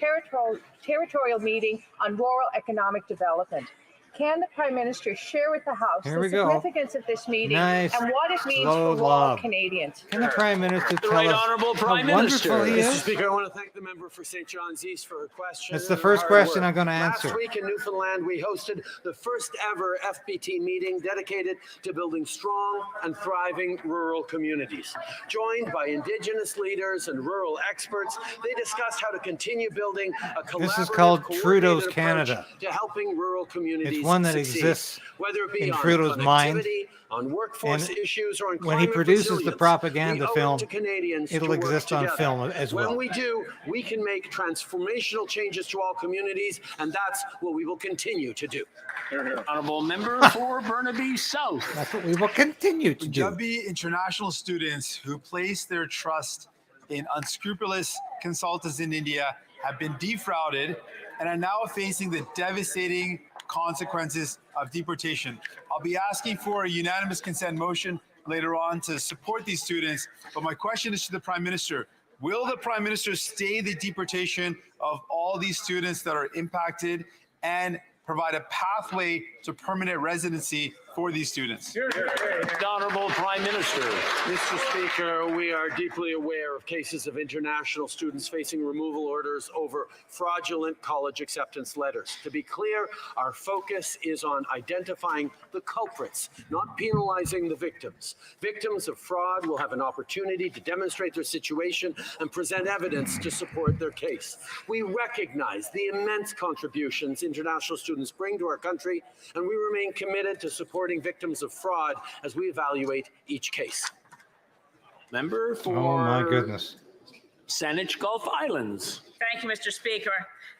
territorial meeting on rural economic development. Can the Prime Minister share with the House Here the we go. significance of this meeting Nice, and what it means slow for rural lob. Canadians? Can the Prime Minister The tell Right us Honourable how Prime wonderful Minister. he Mr. is? Speaker, I want to thank the member for St. John's East for her question. It's the and first her question hard I'm going to work. answer. Last week in Newfoundland, we hosted the first ever FPT meeting dedicated to building strong and thriving rural communities. Joined by Indigenous leaders and rural experts, they discussed how to continue building a collaborative, This is called Trudeau's coordinated approach Canada. to helping rural communities It's one that succeed. exists Whether it be in on Trudeau's mind. connectivity, on workforce And issues, or on when he climate produces the resilience, propaganda we owe it film, to Canadians it'll to work exist on together. film as well. When we do, we can make transformational changes to all communities, and that's what we will continue to do. Honourable member for Burnaby South. That's what we will continue to do. Punjabi international students who place their trust in unscrupulous consultants in India have been defrauded and are now facing the devastating consequences of deportation. I'll be asking for a unanimous consent motion later on to support these students, but my question is to the Prime Minister. Will the Prime Minister stay the deportation of all these students that are impacted and provide a pathway to permanent residency for these students? The Honourable Prime Minister. Mr. Speaker, we are deeply aware of cases of international students facing removal orders over fraudulent college acceptance letters. To be clear, our focus is on identifying the culprits, not penalizing the victims. Victims of fraud will have an opportunity to demonstrate their situation and present evidence to support their case. We recognize the immense contributions international students bring to our country, and we remain committed to supporting victims of fraud as we evaluate each case. Member for Oh my goodness. Saanich Gulf Islands. Thank you, Mr. Speaker.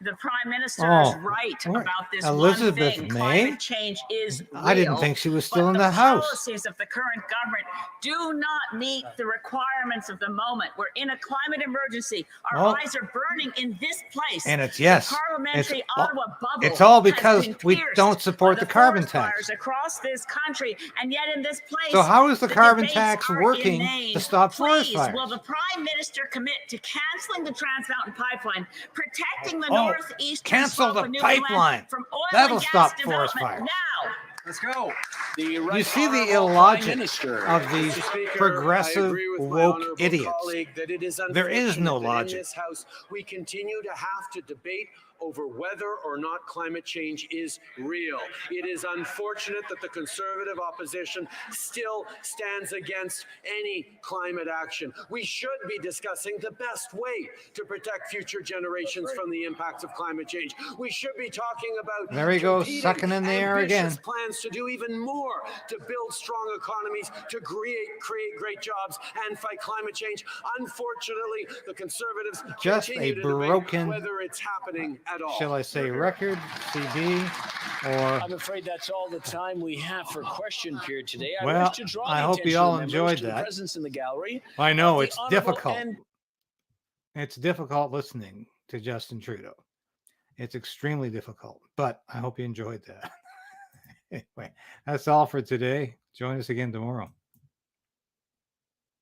The Prime Minister is right what? about this Elizabeth one thing. May? Climate change is real. I didn't think she was still but in the House. policies of the current government do not meet the requirements of the moment. We're in a climate emergency. Our Well, eyes are burning in this place. And it's yes. The parliamentary it's all- Ottawa bubble. It's all has because been we pierced don't support by the carbon forest tax. fires across this country, and yet in this place. So how is the carbon debates tax are working inane. to stop forest Please, fires? will the Prime Minister commit to canceling the Trans Mountain Pipeline, protecting the Oh, northeast cancel slope the of Newfoundland pipeline. from oil That'll and gas stop forest development fires. now? Let's go. You see the Honourable illogic Prime Minister. of these Mr. Speaker, I progressive agree with my woke honourable idiots. colleague that it is There is no unfortunate that logic. in this House, we continue to have to debate over whether or not climate change is real. It is unfortunate that the Conservative opposition still stands against any climate action. We should be discussing the best way to protect future generations from the impacts of climate change. We should be talking about There he goes, competing, sucking in the air ambitious again. plans to do even more to build strong economies, to create great jobs, and fight climate change. Unfortunately, the Conservatives Just continue a to debate broken, whether it's happening at all. shall I say, record, CD, or I'm afraid that's all the time we have for question period today. I Well, wish to draw I the hope you attention all of members enjoyed to the that. presence in the gallery. I know of the it's Honourable difficult. and It's difficult listening to Justin Trudeau. It's extremely difficult, but I hope you enjoyed that. Anyway, that's all for today. Join us again tomorrow.